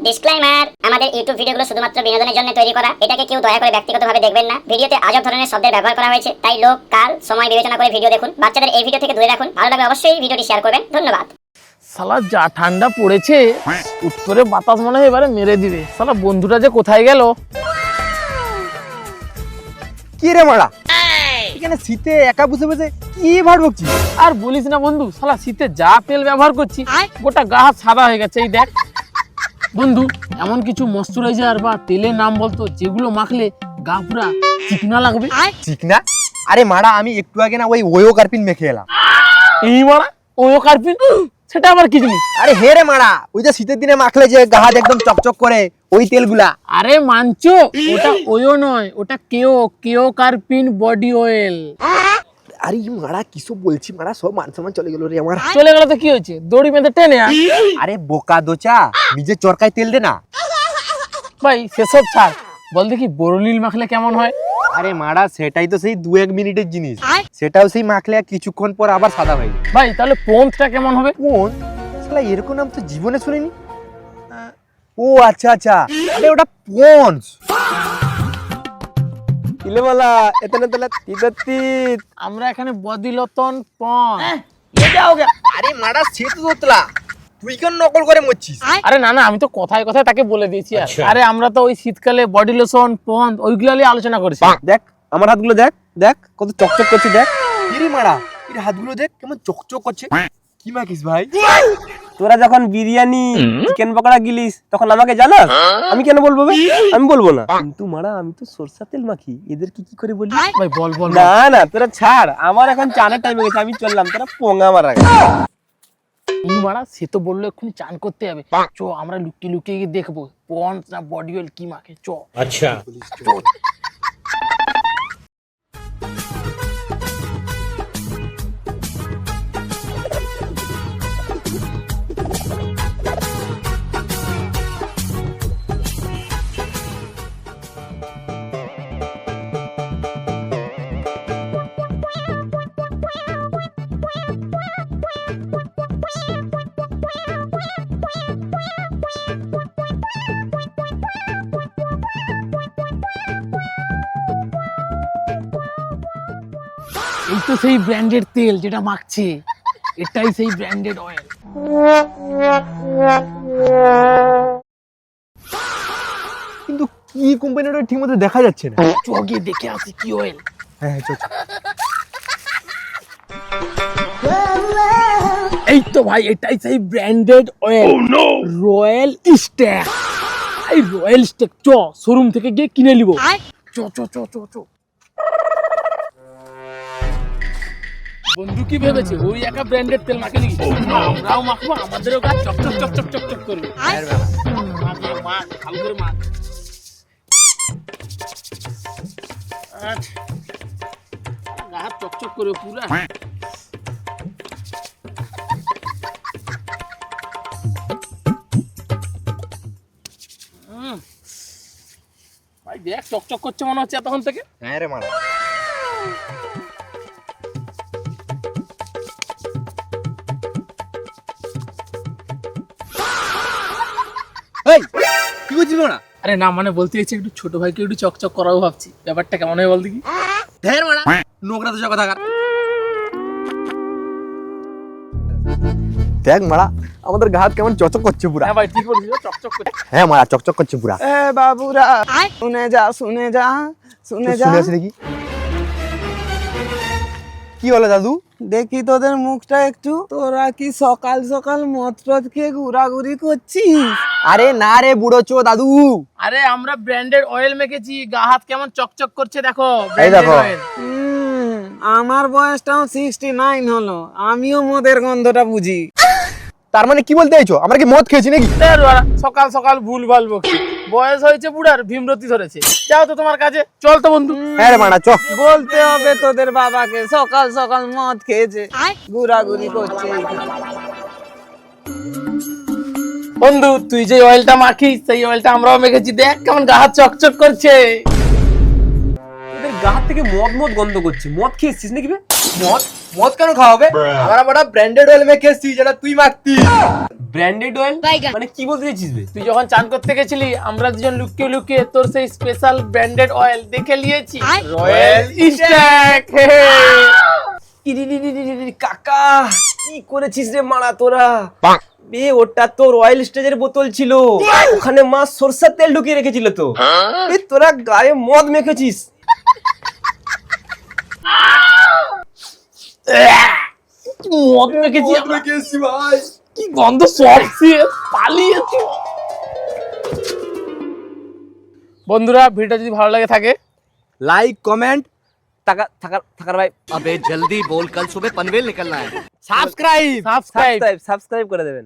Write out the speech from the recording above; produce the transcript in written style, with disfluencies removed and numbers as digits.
Disclaimer, আমাদের YouTube ভিডিওগুলো শুধুমাত্র বিনোদনের জন্য তৈরি করা। এটাকে কেউ দয়া করে ব্যক্তিগতভাবে দেখবেন না। ভিডিওতে আজব ধরনের শব্দের ব্যবহার করা হয়েছে, তাই লোক, কাল, সময় বিবেচনা করে ভিডিও দেখুন। বাচ্চাদের এই ভিডিও থেকে দূরে রাখুন। ভালো লাগলে অবশ্যই ভিডিওটি শেয়ার করবেন। ধন্যবাদ। শালা যা ঠান্ডা পড়েছে, উত্তরে বাতাস মনে হয় এবারে মেরে দিবে। শালা বন্ধুটা যে কোথায় গেল? কি রে মারা, এখানে শীতে একা বসে বসে কি ভাট বকছিস? আর বলিস না বন্ধু, শালা শীতে যা তেল ব্যবহার করছি গোটা গা হাত সাদা হয়ে গেছে। এই দেখ বন্ধু, এমন কিছু ময়শ্চারাইজার বা তেলের নাম বলতো যেগুলো মাখলে গা পুরা চিকনা লাগবে। চিকনা? আরে মারা, আমি একটু আগে না ওই ওয়ো কার্পিন মেখে এলাম। এই মারা ওয়ো কার্পিন, সেটা আবার কি জিনিস? আরে হে রে মারা, ওই যে শীতের দিনে মাখলে যে গা হাত একদম চকচক করে ওই তেলগুলা। আরে মানছো, ওটা ওয়ো নয়, ওটা কেও কার্পিন বডি অয়েল। আরে মারা কিসব বলছি মারা, সব মান সম্মান চলে গেল রে আমার। চলে গেল তো কি হয়েছে, দড়ি বেঁধে টেনে আন। আরে বোকা দোচা, নিজের চরকায় তেল দে না। ভাই সেসব ছাড়, বল দেখি বড়লিল মাখলে কেমন হয়? আরে মারা, সেটাই তো সেই 2-1 মিনিটের জিনিস, সেটাও সেই মাখলে কিছুক্ষণ পর আবার সাদা হয়ে যায়। ভাই তাহলে পোন্তটা কেমন হবে? কোন শালা, এরকম নাম তো জীবনে শুনিনি। ও আচ্ছা আচ্ছা, আরে ওটা পন্স। ইলে বলা এতনে তলে তিত। আমরা এখানে বডি লতন পন। আরে মারা, সে তো তোতলা, তুই কেন নকল করে মরছিস? আরে না না, আমি তো কথায় কথায় তাকে বলে দিয়েছি। আরে আমরা তো ওই শীতকালে বডি লোশন পন ওইগুলো নিয়ে আলোচনা করেছি। দেখ আমার হাতগুলো, দেখ দেখ কত চকচক করছে। দেখ ইরে মারা, এর হাতগুলো দেখ কেমন চকচক করছে। কি মাখিস ভাই? তোরা যখন বিরিয়ানি চিকেন পকোড়া গিলিস তখন আমাকে জানাস? আমি কেন বলবো? আমি বলবো না। কিন্তু মারা, আমি তো সরষের তেল মাখি, এদের কি করে বলি? ভাই বল বল। না না, তোরা ছাড়, আমার এখন চানের টাইম হয়ে গেছে, আমি চললাম, তোরা পোঙা মারা। এই মারা, সে তো বললো এক্ষুনি চান করতে হবে। চ আমরা লুকিয়ে লুকিয়ে গিয়ে দেখবো পন্স না বডি অয়েল কি মাখে। চ। अच्छा এই তো সেই ব্র্যান্ডেড তেল যেটা মাখছে, এটাই সেই ব্র্যান্ডেড অয়েল। কিন্তু কি কোম্পানিটা ঠিক মতো দেখা যাচ্ছে না। চ গিয়ে দেখে আসি কি অয়েল। হ্যাঁ হ্যাঁ, চল। এই তো ভাই, এটাই সেই ব্র্যান্ডেড অয়েল, রয়্যাল স্ট্যাক। এই রয়্যাল স্ট্যাক, চ শোরুম থেকে গিয়ে কিনে নিব। চ চ চ চ চ। বন্ধু কি ভেবেছে ওই একা ব্র্যান্ডেড তেল মাখে নাকি? আমরাও মাখবো, আমাদেরও গাছ চকচক চকচক চকচক করবে। মাখ ভালো করে মাখ। গা হাত চকচক করবে পুরা। ভাই দেখ চকচক করছে মনে হচ্ছে এতক্ষণ থেকে। হ্যাঁ রে মারা। এই কি করছিস মারা? আরে না মানে বলতে চাইছি একটু ছোট ভাইকে একটু চকচক করাবো ভাবছি। ব্যাপারটা কেমন হয় বল দেখি? ধ্যার মারা, নোংরা তো কথা কার। দেখ মারা, আমাদের গা হাত কেমন চকচক করছে পুরা। হ্যাঁ ভাই ঠিক বলছিস, চকচক করছে। হ্যাঁ মারা, চকচক করছে পুরা। এ বাবুরা, শুনে যা শুনে যা শুনে যা। শুনে আসি দেখি কি হলো দাদু। দেখি তোদের মুখটা একটু। তোরা কি সকাল সকাল মদ টদ খেয়ে ঘোরাঘুরি করছিস? আরে না রে বুড়ো চো দাদু। আরে আমরা ব্র্যান্ডেড অয়েল মেখেছি, গা হাত কেমন চকচক করছে দেখো। এই দেখো। আমার বয়সটাও 69 হলো, আমিও মদের গন্ধটা বুঝি। তার মানে কি বলতে চাইছো, আমরা কি মদ খেয়েছি নাকি? সকাল সকাল ভুল ভাল বকছি। বয়স হয়েছে বুড়ার, ভীমরতি ধরেছে। যাও তো তোমার কাছে, চল তো বন্ধু। হ্যাঁ রে মারা, চ। বলতে হবে তোদের বাবাকে, সকাল সকাল মদ খেয়েছে, ঘোরাঘুরি করছে। বন্ধু তুই যে অয়েলটা মাখিস সেই অয়েলটা আমরাও মেখেছি, দেখ কেমন গা হাত চকচক করছে। তোদের গা থেকে মদ মদ গন্ধ করছে। মদ খেয়েছিস নাকি বে? মদ? মদ কেন খাওয়াবে? আমরা বড় ব্র্যান্ডেড অয়েল মেখে এসেছি যেটা তুই মাখতি। ব্র্যান্ডেড অয়েল মানে কি বলতে চাইছিস বে? তুই যখন চান করতে গেছিলি আমরা দুজন লুকিয়ে লুকিয়ে তোর সেই স্পেশাল ব্র্যান্ডেড অয়েল দেখে নিয়েছি রয়্যাল স্ট্যাক। কাকা কি করেছিস রে মারা তোরা? বে ওটা তো রয়্যাল স্টেজের বোতল ছিল, ওখানে মা সরষের তেল ঢুকিয়ে রেখেছিল তো। বে তোরা গায়ে মদ মেখেছিস। মদ মেখেছি আমরা। ভাই কি গন্ধ সব পালিয়েছে। বন্ধুরা ভিডিওটা যদি ভালো লাগে থাকে লাইক কমেন্ট থাকার ভাই अबे जल्दी बोल, कल सुबह पनवेल निकलना है। সাবস্ক্রাইব সাবস্ক্রাইব সাবস্ক্রাইব করে দেবেন।